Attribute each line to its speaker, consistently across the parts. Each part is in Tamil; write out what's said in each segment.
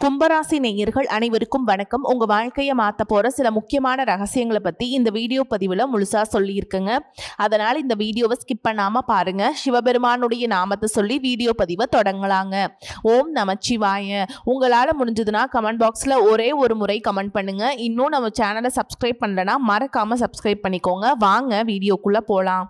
Speaker 1: கும்பராசி நேயர்கள் அனைவருக்கும் வணக்கம். உங்க வாழ்க்கையை மாத்த போற சில முக்கியமான ரகசியங்களை பத்தி இந்த வீடியோ பதிவுல முழுசா சொல்லியிருக்குங்க. அதனால இந்த வீடியோவை ஸ்கிப் பண்ணாம பாருங்க. சிவபெருமானுடைய நாமத்தை சொல்லி வீடியோ பதிவை தொடங்கலாங்க. ஓம் நமச்சிவாய. உங்களால முடிஞ்சதுன்னா கமெண்ட் பாக்ஸ்ல ஒரே ஒரு முறை கமெண்ட் பண்ணுங்க. இன்னும் நம்ம சேனலை சப்ஸ்கிரைப் பண்ணலன்னா மறக்காம சப்ஸ்கிரைப் பண்ணிக்கோங்க. வாங்க வீடியோக்குள்ள போலாம்.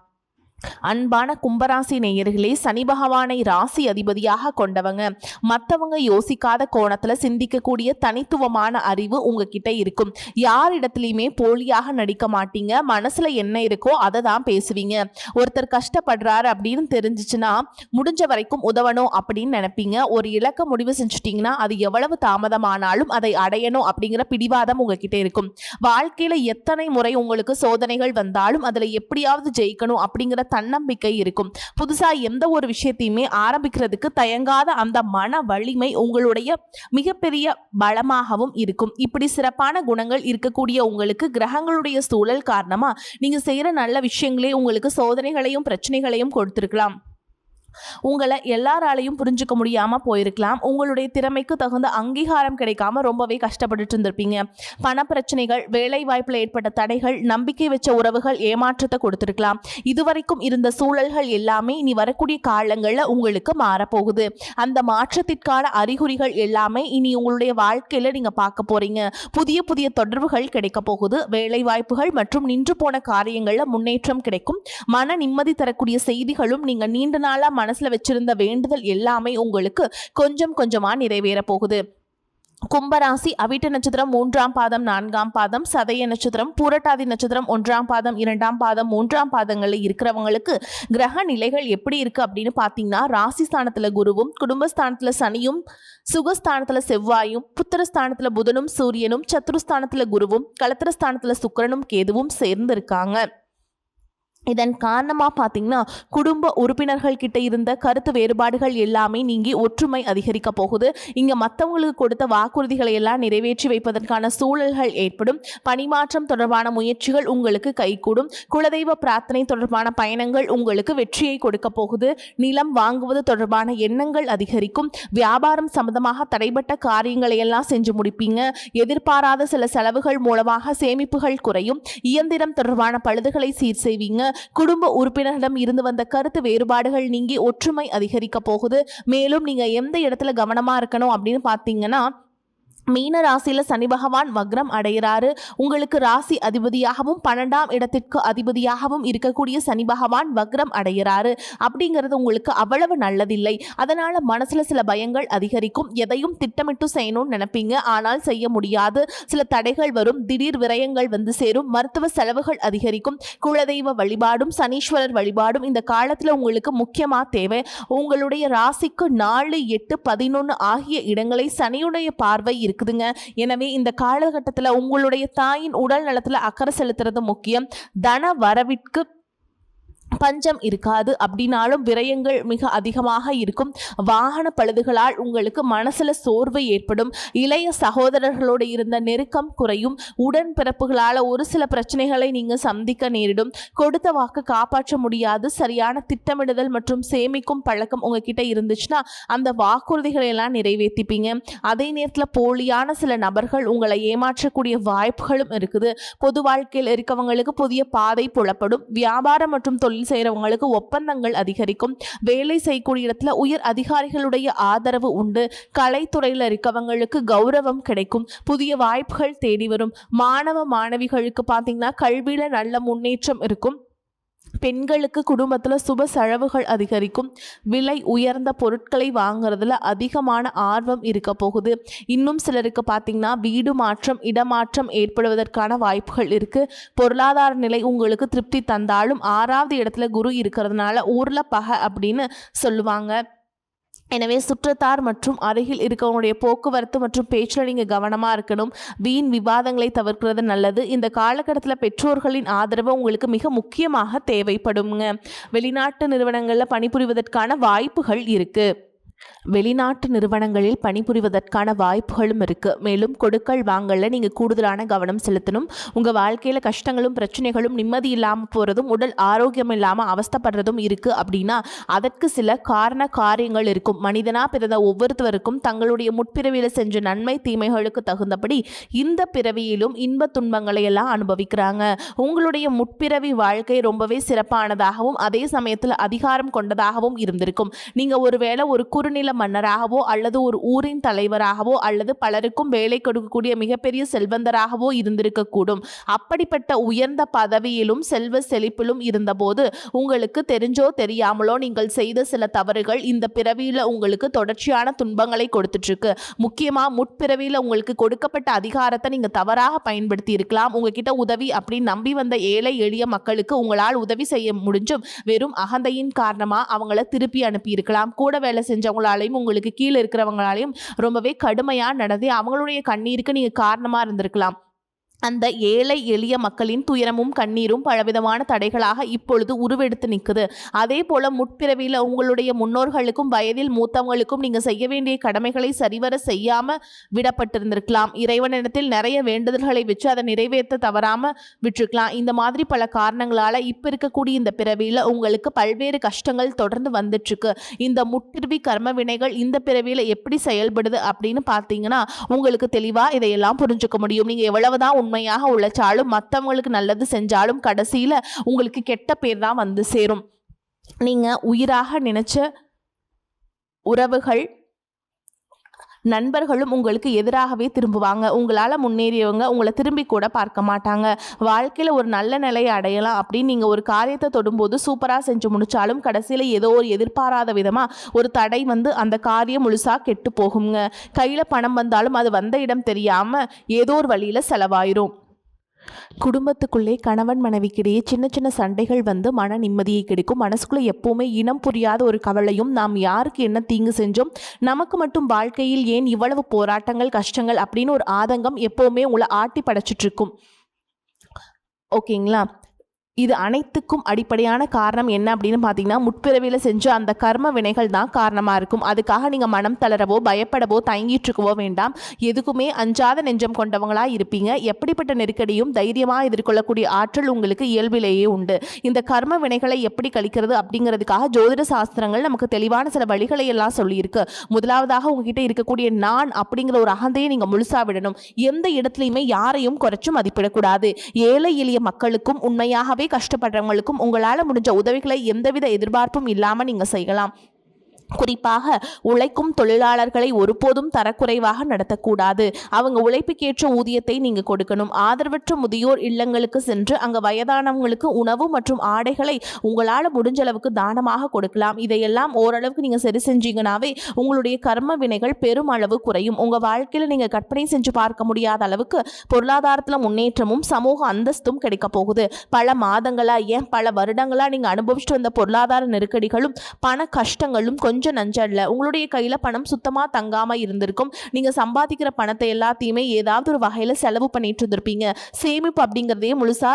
Speaker 1: அன்பான கும்பராசி நேயர்களே, சனி பகவானை ராசி அதிபதியாக கொண்டவங்க. மற்றவங்க யோசிக்காத கோணத்துல சிந்திக்கக்கூடிய தனித்துவமான அறிவு உங்ககிட்ட இருக்கும். யாரிடத்துலையுமே போலியாக நடிக்க மாட்டீங்க. மனசுல என்ன இருக்கோ அதை தான் பேசுவீங்க. ஒருத்தர் கஷ்டப்படுறாரு அப்படின்னு தெரிஞ்சிச்சுன்னா முடிஞ்ச வரைக்கும் உதவணும் அப்படின்னு நினைப்பீங்க. ஒரு இலக்க முடிவு செஞ்சுட்டீங்கன்னா அது எவ்வளவு தாமதமானாலும் அதை அடையணும் அப்படிங்கிற பிடிவாதம் உங்ககிட்ட இருக்கும். வாழ்க்கையில எத்தனை முறை உங்களுக்கு சோதனைகள் வந்தாலும் அதுல எப்படியாவது ஜெயிக்கணும் அப்படிங்கிற தன்னம்பிக்கை இருக்கும். புதுசா எந்த ஒரு விஷயத்தையுமே ஆரம்பிக்கிறதுக்கு தயங்காத அந்த மன வலிமை உங்களுடைய மிகப்பெரிய பலமாகவும் இருக்கும். இப்படி சிறப்பான குணங்கள் இருக்கக்கூடிய உங்களுக்கு கிரகங்களுடைய சூழல் காரணமா நீங்க செய்யற நல்ல விஷயங்களே உங்களுக்கு சோதனைகளையும் பிரச்சனைகளையும் கொடுத்திருக்கலாம். உங்களை எல்லாராலையும் புரிஞ்சுக்க முடியாம போயிருக்கலாம். உங்களுடைய திறமைக்கு தகுந்த அங்கீகாரம் கிடைக்காம ரொம்பவே கஷ்டப்பட்டு இருந்திருப்பீங்க. பண பிரச்சனைகள், வேலை வாய்ப்புல ஏற்பட்ட தடைகள், நம்பிக்கை வச்ச உறவுகள் ஏமாற்றத்தை கொடுத்திருக்கலாம். இதுவரைக்கும் இருந்த சூழல்கள் எல்லாமே இனி வரக்கூடிய காலங்கள்ல உங்களுக்கு மாறப்போகுது. அந்த மாற்றத்திற்கான அறிகுறிகள் எல்லாமே இனி உங்களுடைய வாழ்க்கையில நீங்க பார்க்க போறீங்க. புதிய புதிய தொடர்புகள் கிடைக்க போகுது. வேலை வாய்ப்புகள் மற்றும் நின்று போன காரியங்கள்ல முன்னேற்றம் கிடைக்கும். மன நிம்மதி தரக்கூடிய செய்திகளும் நீங்க நீண்ட நாளா மனசுல வச்சிருந்த வேண்டுதல் எல்லாமே உங்களுக்கு கொஞ்சம் கொஞ்சமா நிறைவேற போகுது. கும்பராசி அவிட்ட நட்சத்திரம் 3ஆம் பாதம் 4ஆம் பாதம், சதய நட்சத்திரம், பூரட்டாதி நட்சத்திரம் 1ஆம் பாதம் 2ஆம் பாதம் 3ஆம் பாதங்களில் இருக்கிறவங்களுக்கு கிரக நிலைகள் எப்படி இருக்கு அப்படின்னு பார்த்தீங்கன்னா, ராசிஸ்தானத்துல குருவும், குடும்பஸ்தானத்துல சனியும், சுகஸ்தானத்துல செவ்வாயும், புத்திரஸ்தானத்துல புதனும் சூரியனும், சத்துருஸ்தானத்துல குருவும், களத்திரஸ்தானத்துல சுக்கிரனும் கேதுவும் சேர்ந்து இருக்காங்க. இதன் காரணமாக பார்த்தீங்கன்னா குடும்ப உறுப்பினர்கள் கிட்ட இருந்த கருத்து வேறுபாடுகள் எல்லாமே நீங்கி ஒற்றுமை அதிகரிக்க போகுது. இங்கே மற்றவங்களுக்கு கொடுத்த வாக்குறுதிகளை எல்லாம் நிறைவேற்றி வைப்பதற்கான சூழல்கள் ஏற்படும். பணிமாற்றம் தொடர்பான முயற்சிகள் உங்களுக்கு கைகூடும். குலதெய்வ பிரார்த்தனை தொடர்பான பயணங்கள் உங்களுக்கு வெற்றியை கொடுக்க போகுது. நிலம் வாங்குவது தொடர்பான எண்ணங்கள் அதிகரிக்கும். வியாபாரம் சம்பந்தமாக தடைப்பட்ட காரியங்களை எல்லாம் செஞ்சு முடிப்பீங்க. எதிர்பாராத சில செலவுகள் மூலமாக சேமிப்புகள் குறையும். இயந்திரம் தொடர்பான பழுதுகளை சீர் செய்வீங்க. குடும்ப உறுப்பினரிடம் இருந்து வந்த கருத்து வேறுபாடுகள் நீங்கி ஒற்றுமை அதிகரிக்க போகுது. மேலும் நீங்க எந்த இடத்துல கவனமா இருக்கணும் அப்படின்னு பார்த்தீங்கன்னா, மீன ராசியில சனி பகவான் வக்ரம் அடைகிறாரு. உங்களுக்கு ராசி அதிபதியாகவும் 12ஆம் இடத்திற்கு அதிபதியாகவும் இருக்கக்கூடிய சனி பகவான் வக்ரம் அடைகிறாரு. அப்படிங்கிறது உங்களுக்கு அவ்வளவு நல்லதில்லை. அதனால மனசுல சில பயங்கள் அதிகரிக்கும். எதையும் திட்டமிட்டு செய்யணும்னு நினைப்பீங்க, ஆனால் செய்ய முடியாது. சில தடைகள் வரும். திடீர் விரயங்கள் வந்து சேரும். மருத்துவ செலவுகள் அதிகரிக்கும். குலதெய்வ வழிபாடும் சனீஸ்வரர் வழிபாடும் இந்த காலத்துல உங்களுக்கு முக்கியமா தேவை. உங்களுடைய ராசிக்கு 4, 8, 11 ஆகிய இடங்களை சனியுடைய பார்வை இருக்குதுங்க. எனவே இந்த காலகட்டத்தில் உங்களுடைய தாயின் உடல் நலத்துல அக்கறை செலுத்துறது முக்கியம். தன வரவிற்கு பஞ்சம் இருக்காது. அப்படின்னாலும் விரயங்கள் மிக அதிகமாக இருக்கும். வாகன பழுதுகளால் உங்களுக்கு மனசுல சோர்வு ஏற்படும். இளைய சகோதரர்களோடு இருந்த நெருக்கம் குறையும். உடன்பிறப்புகளால் ஒரு சில பிரச்சனைகளை நீங்க சந்திக்க நேரிடும். கொடுத்த வாக்கு காப்பாற்ற முடியாது. சரியான திட்டமிடுதல் மற்றும் சேமிக்கும் பழக்கம் உங்ககிட்ட இருந்துச்சுன்னா அந்த வாக்குறுதிகளை எல்லாம் நிறைவேற்றிப்பீங்க. அதே நேரத்தில் போலியான சில நபர்கள் உங்களை ஏமாற்றக்கூடிய வாய்ப்புகளும் இருக்குது. பொது வாழ்க்கையில் இருக்கவங்களுக்கு புதிய பாதை புலப்படும். வியாபாரம் மற்றும் தொழில் செய்யறவங்களுக்கு ஒப்பந்தங்கள் அதிகரிக்கும். வேலை செய்யக்கூடிய இடத்துல உயர் அதிகாரிகளுடைய ஆதரவு உண்டு. கலைத்துறையில் இருக்கவங்களுக்கு கௌரவம் கிடைக்கும். புதிய வாய்ப்புகள் தேடி வரும். மாணவ மாணவிகளுக்கு பார்த்தீங்கன்னா கல்வியில நல்ல முன்னேற்றம் இருக்கும். பெண்களுக்கு குடும்பத்தில் சுப செலவுகள் அதிகரிக்கும். விலை உயர்ந்த பொருட்களை வாங்குறதுல அதிகமான ஆர்வம் இருக்க போகுது. இன்னும் சிலருக்கு பார்த்தீங்கன்னா வீடு மாற்றம், இடமாற்றம் ஏற்படுவதற்கான வாய்ப்புகள் இருக்கு. பொருளாதார நிலை உங்களுக்கு திருப்தி தந்தாலும் 6ஆவது இடத்துல குரு இருக்கிறதுனால ஊர்ல பகை அப்படின்னு சொல்லுவாங்க. எனவே சுற்றத்தார் மற்றும் அருகில் இருக்கவங்களுடைய போக்குவரத்து மற்றும் பேச்சில் நீங்கள் கவனமாக இருக்கணும். வீண் விவாதங்களை தவிர்க்கிறது நல்லது. இந்த காலகட்டத்தில் பெற்றோர்களின் ஆதரவு உங்களுக்கு மிக முக்கியமாக தேவைப்படுங்க. வெளிநாட்டு நிறுவனங்களில் பணிபுரிவதற்கான வாய்ப்புகள் இருக்குது. வெளிநாட்டு நிறுவனங்களில் பணிபுரிவதற்கான வாய்ப்புகளும் இருக்கு. மேலும் கொடுக்கல் வாங்கல நீங்க கூடுதலான கவனம் செலுத்தணும். உங்க வாழ்க்கையில கஷ்டங்களும் பிரச்சனைகளும் நிம்மதி இல்லாம போறதும் உடல் ஆரோக்கியம் இல்லாம அவஸ்தைப்படுறதும் இருக்கு அப்படின்னா அதற்கு சில காரியங்கள் இருக்கும். மனிதனா பிறந்த ஒவ்வொருத்தருக்கும் தங்களுடைய முற்பிறவியில செஞ்ச நன்மை தீமைகளுக்கு தகுந்தபடி இந்த பிறவியிலும் இன்ப துன்பங்களை எல்லாம் அனுபவிக்கிறாங்க. உங்களுடைய முற்பிறவி வாழ்க்கை ரொம்பவே சிறப்பானதாகவும் அதே சமயத்தில் அதிகாரம் கொண்டதாகவும் இருந்திருக்கும். நீங்க ஒருவேளை ஒரு குறுநில மன்னராகவோ அல்லது ஒரு ஊரின் தலைவராகவோ அல்லது பலருக்கும் வேலை கொடுக்கக்கூடிய மிகப்பெரிய செல்வந்தராகவோ இருந்திருக்கக்கூடும். அப்படிப்பட்ட உயர்ந்த பதவியிலும் செல்வ செழிப்பிலும் இருந்தபோது உங்களுக்கு தெரிஞ்சோ தெரியாமலோ நீங்கள் செய்த சில தவறுகள் இந்த பிறவியில உங்களுக்கு தொடர்ச்சியான துன்பங்களை கொடுத்துட்டு இருக்கு. முக்கியமா முற்பிறவியில உங்களுக்கு கொடுக்கப்பட்ட அதிகாரத்தை நீங்க தவறாக பயன்படுத்தி இருக்கலாம். உங்ககிட்ட உதவி அப்படின்னு நம்பி வந்த ஏழை எளிய மக்களுக்கு உங்களால் உதவி செய்ய முடிஞ்சும் வெறும் அகந்தையின் காரணமா அவங்கள திருப்பி அனுப்பி இருக்கலாம். கூட வேலை செஞ்சவங்களாலையும் உங்களுக்கு கீழே இருக்கிறவங்களாலையும் ரொம்பவே கடுமையா நடந்து அவங்களுடைய கண்ணீருக்கு நீங்க காரணமா இருந்திருக்கலாம். அந்த ஏழை எளிய மக்களின் துயரமும் கண்ணீரும் பலவிதமான தடைகளாக இப்பொழுது உருவெடுத்து நிற்குது. அதே போல முற்பிறவியில் உங்களுடைய முன்னோர்களுக்கும் வயதில் மூத்தவங்களுக்கும் நீங்க செய்ய வேண்டிய கடமைகளை சரிவர செய்யாம விடப்பட்டிருந்திருக்கலாம். இறைவனிடத்தில் நிறைய வேண்டுதல்களை வச்சு அதை நிறைவேற்ற தவறாம விட்டுருக்கலாம். இந்த மாதிரி பல காரணங்களால இப்ப இருக்கக்கூடிய இந்த பிறவியில உங்களுக்கு பல்வேறு கஷ்டங்கள் தொடர்ந்து வந்துட்டு இருக்கு. இந்த முற்பிறவி கர்ம வினைகள் இந்த பிறவியில எப்படி செயல்படுது அப்படின்னு பார்த்தீங்கன்னா உங்களுக்கு தெளிவா இதையெல்லாம் புரிஞ்சுக்க முடியும். நீங்க எவ்வளவுதான் உண்மையாக உழைச்சாலும் மற்றவங்களுக்கு நல்லது செஞ்சாலும் கடைசியில உங்களுக்கு கெட்ட பேர் தான் வந்து சேரும். நீங்க உயிராக நினைச்ச உறவுகள் நண்பர்களும் உங்களுக்கு எதிராகவே திரும்புவாங்க. உங்களால் முன்னேறியவங்க உங்களை திரும்பி கூட பார்க்க மாட்டாங்க. வாழ்க்கையில் ஒரு நல்ல நிலையை அடையலாம் அப்படின்னு நீங்கள் ஒரு காரியத்தை தொடும்போது சூப்பராக செஞ்சு முடித்தாலும் கடைசியில் ஏதோ ஒரு எதிர்பாராத விதமாக ஒரு தடை வந்து அந்த காரியம் முழுசாக கெட்டு போகுங்க. கையில் பணம் வந்தாலும் அது வந்த இடம் தெரியாமல் ஏதோ ஒரு வழியில் செலவாயிரும். குடும்பத்துக்குள்ளே கணவன் மனைவிக்கிடையே சின்ன சின்ன சண்டைகள் வந்து மன நிம்மதியை கிடைக்கும். மனசுக்குள்ளே எப்போவுமே இனம் புரியாத ஒரு கவலையும் நாம் யாருக்கு என்ன தீங்கு செஞ்சோம், நமக்கு மட்டும் வாழ்க்கையில் ஏன் இவ்வளவு போராட்டங்கள் கஷ்டங்கள் அப்படின்னு ஒரு ஆதங்கம் எப்போவுமே உங்களை ஆட்டி படைச்சிட்டு இருக்கும். ஓகேங்களா? இது அனைத்துக்கும் அடிப்படையான காரணம் என்ன அப்படின்னு பார்த்தீங்கன்னா முற்பிறவியில் செஞ்ச அந்த கர்ம வினைகள் தான் காரணமாக இருக்கும். அதுக்காக நீங்கள் மனம் தளரவோ பயப்படவோ தயங்கிட்டு இருக்கவோ வேண்டாம். எதுக்குமே அஞ்சாத நெஞ்சம் கொண்டவங்களாக இருப்பீங்க. எப்படிப்பட்ட நெருக்கடியும் தைரியமாக எதிர்கொள்ளக்கூடிய ஆற்றல் உங்களுக்கு இயல்பிலேயே உண்டு. இந்த கர்ம வினைகளை எப்படி கழிக்கிறது அப்படிங்கிறதுக்காக ஜோதிட சாஸ்திரங்கள் நமக்கு தெளிவான சில வழிகளை எல்லாம் சொல்லியிருக்கு. முதலாவதாக உங்ககிட்ட இருக்கக்கூடிய நான் அப்படிங்கிற ஒரு அகந்தையை நீங்கள் முழுசா விடணும். எந்த இடத்துலையுமே யாரையும் குறைச்சு மதிப்பிடக்கூடாது. ஏழை எளிய மக்களுக்கும் உண்மையாகவே கஷ்டப்படுறவங்களுக்கும் உங்களால் முடிஞ்ச உதவிகளை எந்தவித எதிர்பார்ப்பும் இல்லாமல் நீங்கள் செய்யலாம். குறிப்பாக உழைக்கும் தொழிலாளர்களை ஒருபோதும் தரக்குறைவாக நடத்தக்கூடாது. அவங்க உழைப்புக்கேற்ற ஊதியத்தை நீங்க கொடுக்கணும். ஆதரவற்ற முதியோர் இல்லங்களுக்கு சென்று அங்க வயதானவங்களுக்கு உணவு மற்றும் ஆடைகளை உங்களால் முடிஞ்ச அளவுக்கு தானமாக கொடுக்கலாம். இதையெல்லாம் ஓரளவுக்கு நீங்க சரி செஞ்சீங்கன்னாவே உங்களுடைய கர்ம வினைகள் பெரும் அளவு குறையும். உங்க வாழ்க்கையில நீங்க கற்பனை செஞ்சு பார்க்க முடியாத அளவுக்கு பொருளாதாரத்துல முன்னேற்றமும் சமூக அந்தஸ்தும் கிடைக்க போகுது. பல மாதங்களா ஏன் பல வருடங்களா நீங்க அனுபவிச்சுட்டு வந்த பொருளாதார நெருக்கடிகளும் பண கஷ்டங்களும் கொஞ்சம் நஞ்சல்ல. உங்களுடைய கையில பணம் சுத்தமா தங்காம இருந்திருக்கும். நீங்க சம்பாதிக்கிற பணத்தை எல்லாத்தையுமே ஏதாவது ஒரு வகையில செலவு பண்ணிட்டு இருந்திருப்பீங்க. சேமிப்பு அப்படிங்கிறதே முழுசா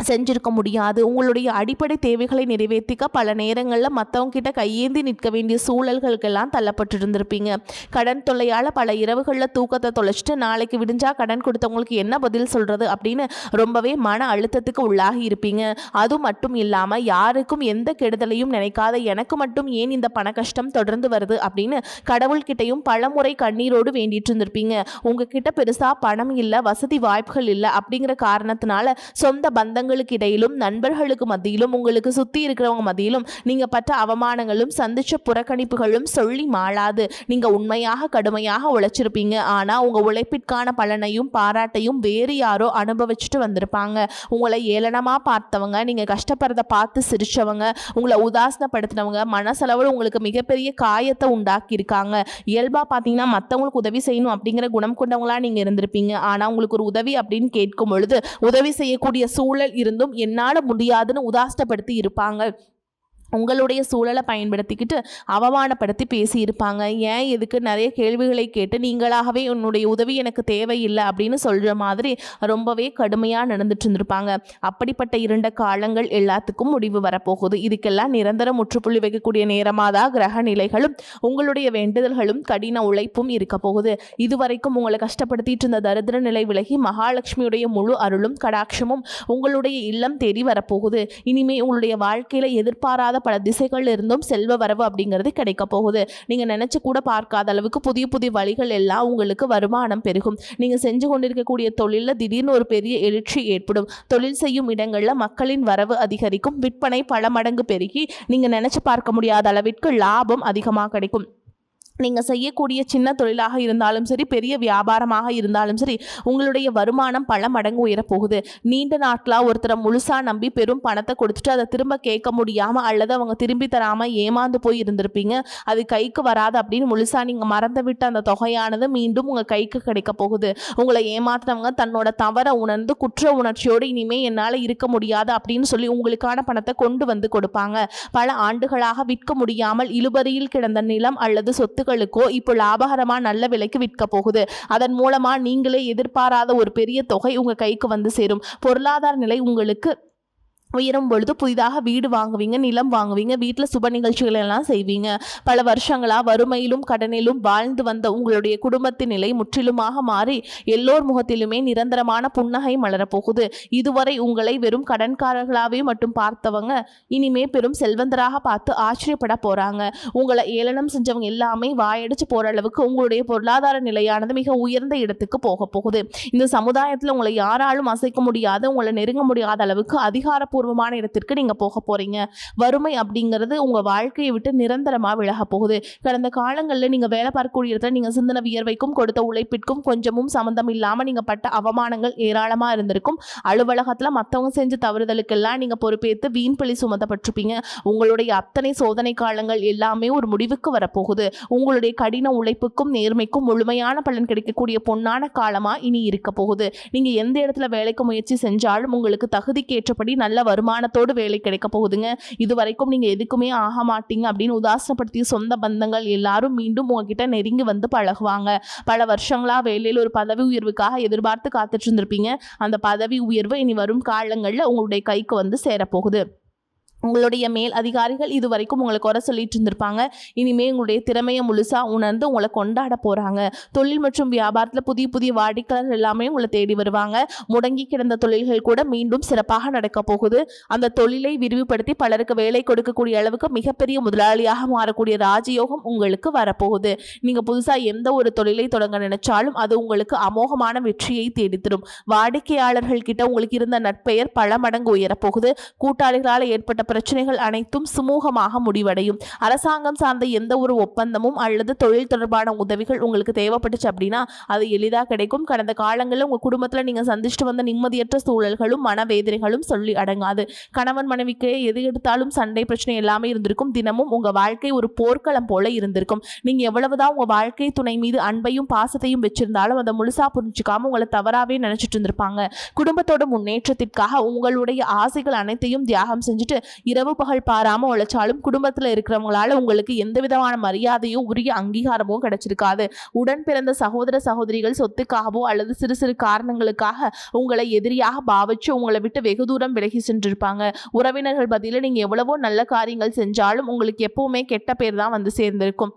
Speaker 1: செஞ்சிருக்க முடியாது. உங்களுடைய அடிப்படை தேவைகளை நிறைவேற்றிக்க பல நேரங்களில் மற்றவங்க கிட்ட கையேந்தி நிற்க வேண்டிய சூழல்களுக்கெல்லாம் தள்ளப்பட்டு இருந்திருப்பீங்க. கடன் தொல்லையால் பல இரவுகளில் தூக்கத்தை தொலைச்சிட்டு நாளைக்கு விடிஞ்சா கடன் கொடுத்தவங்களுக்கு என்ன பதில் சொல்கிறது அப்படின்னு ரொம்பவே மன அழுத்தத்துக்கு உள்ளாகி இருப்பீங்க. அது மட்டும் இல்லாமல் யாருக்கும் எந்த கெடுதலையும் நினைக்காத எனக்கு மட்டும் ஏன் இந்த பண கஷ்டம் தொடர்ந்து வருது அப்படின்னு கடவுள்கிட்டையும் பலமுறை கண்ணீரோடு வேண்டிட்டு இருந்திருப்பீங்க. உங்ககிட்ட பெருசாக பணம் இல்லை, வசதி வாய்ப்புகள் இல்லை அப்படிங்கிற காரணத்தினால சொந்த பந்தங்களுக்கு இடையிலும் நண்பர்களுக்கு மத்தியிலும் உங்களுக்கு சுத்தி இருக்கிறவங்க மத்தியிலும் நீங்க பட்ட அவமானங்களும் சந்திச்ச புறக்கணிப்புகளும் சொல்லி மாளாது. நீங்க உண்மையாக கடுமையாக உழைச்சிருப்பீங்க. ஆனா உங்க உழைப்பிற்கான பலனையும் பாராட்டையும் வேறு யாரோ அனுபவிச்சுட்டு வந்திருப்பாங்க. உங்களை ஏளனமா பார்த்தவங்க, நீங்க கஷ்டப்படுறத பார்த்து சிரிச்சவங்க, உங்களை உதாசனப்படுத்தினவங்க மனசளவில் உங்களுக்கு மிகப்பெரிய காயத்தை உண்டாக்கி இருக்காங்க. இயல்பா பார்த்தீங்கன்னா மற்றவங்களுக்கு உதவி செய்யணும் அப்படிங்கிற குணம் கொண்டவங்களா நீங்க இருந்திருப்பீங்க. ஆனா உங்களுக்கு ஒரு உதவி அப்படின்னு கேட்கும் பொழுது உதவி செய்யக்கூடிய சூழல் இருந்தும் என்னால் முடியாதுன்னு உதாசனப்படுத்தி இருப்பாங்க. உங்களுடைய சூழலை பயன்படுத்திக்கிட்டு அவமானப்படுத்தி பேசியிருப்பாங்க. ஏன் எதுக்கு நிறைய கேள்விகளை கேட்டு நீங்களாகவே உன்னுடைய உதவி எனக்கு தேவையில்லை அப்படின்னு சொல்கிற மாதிரி ரொம்பவே கடுமையாக நடந்துட்டு இருந்திருப்பாங்க. அப்படிப்பட்ட இருண்ட காலங்கள் எல்லாத்துக்கும் முடிவு வரப்போகுது. இதுக்கெல்லாம் நிரந்தர முற்றுப்புள்ளி வைக்கக்கூடிய நேரமாக தான் கிரக நிலைகளும் உங்களுடைய வேண்டுதல்களும் கடின உழைப்பும் இருக்க போகுது. இதுவரைக்கும் உங்களை கஷ்டப்படுத்திட்டு இருந்த தரித்திர நிலை விலகி மகாலட்சுமியுடைய முழு அருளும் கடாட்சமும் உங்களுடைய இல்லம் தேடி வரப்போகுது. இனிமே உங்களுடைய வாழ்க்கையில் எதிர்பாராத பல திசைகள் இருந்தும் செல்வ வரவு அப்படிங்கிறது கிடைக்க போகுது. நீங்க நினைச்சு கூட பார்க்காத அளவுக்கு புதிய புதிய வழிகள் எல்லாம் உங்களுக்கு வருமானம் பெருகும். நீங்க செஞ்சு கொண்டிருக்கக்கூடிய தொழிலில் திடீர்னு ஒரு பெரிய எழுச்சி ஏற்படும். தொழில் செய்யும் இடங்கள்ல மக்களின் வரவு அதிகரிக்கும். விற்பனை பல மடங்கு பெருகி நீங்க நினைச்சு பார்க்க முடியாத அளவிற்கு லாபம் அதிகமாக கிடைக்கும். நீங்கள் செய்யக்கூடிய சின்ன தொழிலாக இருந்தாலும் சரி, பெரிய வியாபாரமாக இருந்தாலும் சரி, உங்களுடைய வருமானம் பல மடங்கு உயரப்போகுது. நீண்ட நாட்களாக ஒருத்தரை முழுசாக நம்பி பெரும் பணத்தை கொடுத்துட்டு அதை திரும்ப கேட்க முடியாமல் அல்லது அவங்க திரும்பி தராமல் ஏமாந்து போய் இருந்திருப்பீங்க. அது கைக்கு வராது அப்படின்னு முழுசாக நீங்கள் மறந்து விட்ட அந்த தொகையானது மீண்டும் உங்கள் கைக்கு கிடைக்க போகுது. உங்களை ஏமாத்தினவங்க தன்னோட தவறை உணர்ந்து குற்ற உணர்ச்சியோடு இனிமேல் என்னால் இருக்க முடியாது அப்படின்னு சொல்லி உங்களுக்கான பணத்தை கொண்டு வந்து கொடுப்பாங்க. பல ஆண்டுகளாக விற்க முடியாமல் இழுபறியில் கிடந்த நிலம் அல்லது சொத்துக்களுக்கோ இப்போ லாபகரமா நல்ல விலைக்கு விற்க போகுது. அதன் மூலமா நீங்களே எதிர்பாராத ஒரு பெரிய தொகை உங்க கைக்கு வந்து சேரும். பொருளாதார நிலை உங்களுக்கு உயரும் பொழுது புதிதாக வீடு வாங்குவீங்க, நிலம் வாங்குவீங்க, வீட்டில் சுப நிகழ்ச்சிகள் எல்லாம் செய்வீங்க. பல வருஷங்களாக வறுமையிலும் கடனிலும் வாழ்ந்து வந்த உங்களுடைய குடும்பத்தின் நிலை முற்றிலுமாக மாறி எல்லோர் முகத்திலுமே நிரந்தரமான புன்னகை மலரப்போகுது. இதுவரை உங்களை வெறும் கடன்காரர்களாகவே மட்டும் பார்த்தவங்க இனிமே பெரும் செல்வந்தராக பார்த்து ஆச்சரியப்பட போறாங்க. உங்களை ஏளனம் செஞ்சவங்க எல்லாமே வாயடிச்சு போற அளவுக்கு உங்களுடைய பொருளாதார நிலையானது மிக உயர்ந்த இடத்துக்கு போக போகுது. இந்த சமுதாயத்தில் உங்களை யாராலும் அசைக்க முடியாத, உங்களை நெருங்க முடியாத அளவுக்கு அதிகாரப்பூர்வமான இடத்திற்கு நீங்க போக போறீங்க. வறுமை அப்படிங்கிறது உங்க வாழ்க்கையை விட்டு நிரந்தரமா விலக போகுது. கடந்த காலங்களில் நீங்க வேலை பார்க்கக்கூடிய இடத்துல நீங்க சிந்தன வியர்வைக்கும் கொடுத்த உழைப்பிற்கும் கொஞ்சமும் சம்பந்தம் இல்லாம நீங்க பட்ட அவமானங்கள் ஏராளமா இருந்திருக்கும். அலுவலகத்துல மற்றவங்க செஞ்ச தவறுதலுக்கெல்லாம் நீங்க பொறுப்பேற்று வீண் பழி சுமத்தப்பட்டிருப்பீங்க. உங்களுடைய அத்தனை சோதனை காலங்கள் எல்லாமே ஒரு முடிவுக்கு வரப்போகுது. உங்களுடைய கடின உழைப்புக்கும் நேர்மைக்கும் முழுமையான பலன் கிடைக்கக்கூடிய பொன்னான காலமா இனி இருக்க போகுது. நீங்க எந்த இடத்துல வேலைக்கு முயற்சி செஞ்சாலும் உங்களுக்கு தகுதிக்கேற்றபடி நல்ல வருமானத்தோடு வேலை கிடைக்க போகுதுங்க. இதுவரைக்கும் நீங்க எதுக்குமே ஆக மாட்டீங்க அப்படின்னு உதாசனப்படுத்திய சொந்த பந்தங்கள் எல்லாரும் மீண்டும் உங்ககிட்ட நெருங்கி வந்து பழகுவாங்க. பல வருஷங்களா வேலையில் ஒரு பதவி உயர்வுக்காக எதிர்பார்த்து காத்துட்டு இருந்திருப்பீங்க. அந்த பதவி உயர்வு இனி வரும் காலங்களில் உங்களுடைய கைக்கு வந்து சேரப்போகுது. உங்களுடைய மேல் அதிகாரிகள் இது வரைக்கும் உங்களை குறை சொல்லிட்டு இருந்திருப்பாங்க. இனிமேல் உங்களுடைய திறமையை முழுசாக உணர்ந்து உங்களை கொண்டாட போகிறாங்க. தொழில் மற்றும் வியாபாரத்தில் புதிய புதிய வாடிக்கையாளர்கள் எல்லாமே உங்களை தேடி வருவாங்க. முடங்கி கிடந்த தொழில்கள் கூட மீண்டும் சிறப்பாக நடக்க போகுது. அந்த தொழிலை விரிவுபடுத்தி பலருக்கு வேலை கொடுக்கக்கூடிய அளவுக்கு மிகப்பெரிய முதலாளியாக மாறக்கூடிய ராஜயோகம் உங்களுக்கு வரப்போகுது. நீங்கள் புதுசாக எந்த ஒரு தொழிலை தொடங்க நினைச்சாலும் அது உங்களுக்கு அமோகமான வெற்றியை தேடித்தரும். வாடிக்கையாளர்கள் கிட்ட உங்களுக்கு இருந்த நட்பெயர் பல மடங்கு உயரப்போகுது. கூட்டாளிகளால் ஏற்பட்ட பிரச்சனைகள் அனைத்தும் சுமூகமாக முடிவடையும். அரசாங்கம் சார்ந்த எந்த ஒரு ஒப்பந்தமும் அல்லது தொழில் தொடர்பான உதவிகள் உங்களுக்கு தேவைப்பட்டுச்சு அப்படின்னா அது எளிதாக கிடைக்கும். கடந்த காலங்களில் உங்கள் குடும்பத்தில் நீங்கள் சந்திச்சுட்டு வந்த நிம்மதியற்ற சூழல்களும் மனவேதனைகளும் சொல்லி அடங்காது. கணவன் மனைவிக்கு எது எடுத்தாலும் சண்டை பிரச்சனை எல்லாமே இருந்திருக்கும். தினமும் உங்கள் வாழ்க்கை ஒரு போர்க்களம் போல இருந்திருக்கும். நீங்கள் எவ்வளவுதான் உங்கள் வாழ்க்கை துணை மீது அன்பையும் பாசத்தையும் வச்சிருந்தாலும் அதை முழுசா புரிஞ்சுக்காம உங்களை தவறாவே நினைச்சிட்டு இருந்திருப்பாங்க. குடும்பத்தோட முன்னேற்றத்திற்காக உங்களுடைய ஆசைகள் அனைத்தையும் தியாகம் செஞ்சுட்டு இரவு பகல் பாராம உழைச்சாலும் குடும்பத்தில் இருக்கிறவங்களால உங்களுக்கு எந்த விதமான மரியாதையோ உரிய அங்கீகாரமோ கிடைச்சிருக்காது. உடன் பிறந்த சகோதர சகோதரிகள் சொத்துக்காகவோ அல்லது சிறு சிறு காரணங்களுக்காக உங்களை எதிரியாக பாவிச்சு உங்களை விட்டு வெகு தூரம் விலகி சென்றிருப்பாங்க. உறவினர்கள் பதில நீங்க எவ்வளவோ நல்ல காரியங்கள் செஞ்சாலும் உங்களுக்கு எப்பவுமே கெட்ட பேர் தான் வந்து சேர்ந்திருக்கும்.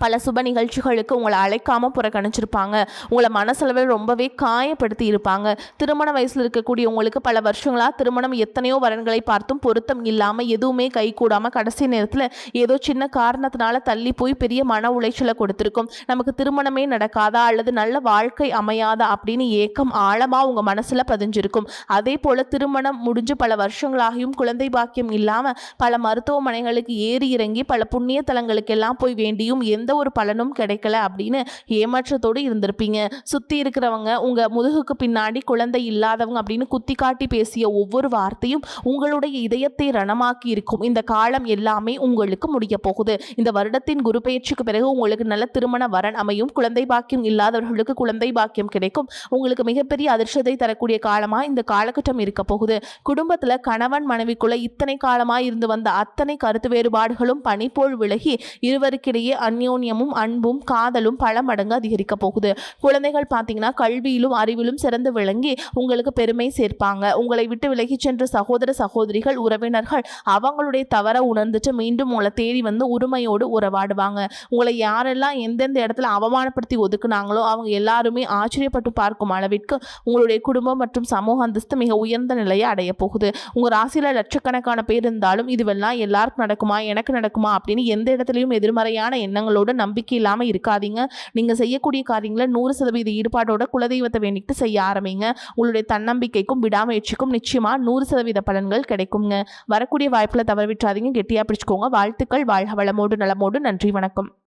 Speaker 1: பல சுப நிகழ்ச்சிகளுக்கு உங்களை அழைக்காமல் புறக்கணிச்சிருப்பாங்க. உங்களை மனசளவில் ரொம்பவே காயப்படுத்தி இருப்பாங்க. திருமண வயசில் இருக்கக்கூடிய உங்களுக்கு பல வருஷங்களாக திருமணம் எத்தனையோ வரன்களை பார்த்தும் பொருத்தம் இல்லாமல் எதுவுமே கைகூடாமல் கடைசி நேரத்தில் ஏதோ சின்ன காரணத்தினால தள்ளி போய் பெரிய மன உளைச்சலை கொடுத்துருக்கும். நமக்கு திருமணமே நடக்காதா அல்லது நல்ல வாழ்க்கை அமையாதா அப்படின்னு ஏக்கம் ஆழமாக உங்கள் மனசில் பதிஞ்சிருக்கும். அதே போல் திருமணம் முடிஞ்சு பல வருஷங்களாகியும் குழந்தை பாக்கியம் இல்லாமல் பல மருத்துவமனைகளுக்கு ஏறி இறங்கி பல புண்ணிய தலங்களுக்கெல்லாம் போய் வேண்டியும் எந்த ஒரு பலனும் கிடைக்கல அப்படின்னு ஏமாற்றத்தோடு இருந்திருப்பீங்க. சுற்றி இருக்கிறவங்க உங்கள் முதுகுக்கு பின்னாடி குழந்தை இல்லாதவங்க அப்படின்னு குத்தி காட்டி பேசிய ஒவ்வொரு வார்த்தையும் உங்களுடைய இதயத்தை ரணமாக்கி இருக்கும். இந்த காலம் எல்லாமே உங்களுக்கு முடிய போகுது. இந்த வருடத்தின் குரு பெயர்ச்சிக்கு பிறகு உங்களுக்கு நல்ல திருமண வரன் அமையும். குழந்தை பாக்கியம் இல்லாதவர்களுக்கு குழந்தை பாக்கியம் கிடைக்கும். உங்களுக்கு மிகப்பெரிய அதிர்ஷ்டத்தை தரக்கூடிய காலமாக இந்த காலகட்டம் இருக்க போகுது. குடும்பத்தில் கணவன் மனைவிக்குள்ள இத்தனை காலமாக இருந்து வந்த அத்தனை கருத்து வேறுபாடுகளும் பனிப்போல் விலகி இருவருக்கிடையே அந்யோன்யமும் அன்பும் காதலும் பல மடங்கு அதிகரிக்க போகுது. குழந்தைகள் பார்த்தீங்கன்னா கல்வியிலும் அறிவிலும் சிறந்து விளங்கி உங்களுக்கு பெருமை சேர்ப்பாங்க. உங்களை விட்டு விலகி சென்ற சகோதர சகோதரிகள் உறவினர்கள் அவங்களுடைய தவற உணர்ந்துட்டு மீண்டும் உங்களை தேடி வந்து உரிமையோடு உறவாடுவாங்க. உங்களை யாரெல்லாம் எந்தெந்த இடத்துல அவமானப்படுத்தி ஒதுக்குனாங்களோ அவங்க எல்லாருமே ஆச்சரியப்பட்டு பார்க்கும் அளவிற்கு உங்களுடைய குடும்பம் மற்றும் சமூக அந்தஸ்து மிக உயர்ந்த நிலையை அடைய போகுது. உங்கள் ராசியில் லட்சக்கணக்கான பேர் இருந்தாலும் இதுவெல்லாம் எல்லாருக்கும் நடக்குமா எனக்கு நடக்குமா அப்படின்னு எந்த இடத்துலையும் எதிர்மறையான எண்ணங்களோட நம்பிக்கை இல்லாமல் இருக்காதீங்க. நீங்கள் செய்யக்கூடிய காரியங்களை 100% ஈடுபாட்டோட குலதெய்வத்தை வேண்டிட்டு செய்ய ஆரம்பிங்க. உங்களுடைய தன்னம்பிக்கைக்கும் விடாமுயற்சிக்கும் நிச்சயமாக 100% பலன்கள் கிடைக்குங்க. வரக்கூடிய வாய்ப்பில் தவற விட்டுறாதீங்க. கெட்டியாக பிடிச்சுக்கோங்க. வாழ்த்துக்கள். வாழ்க வளமோடு நலமோடு. நன்றி. வணக்கம்.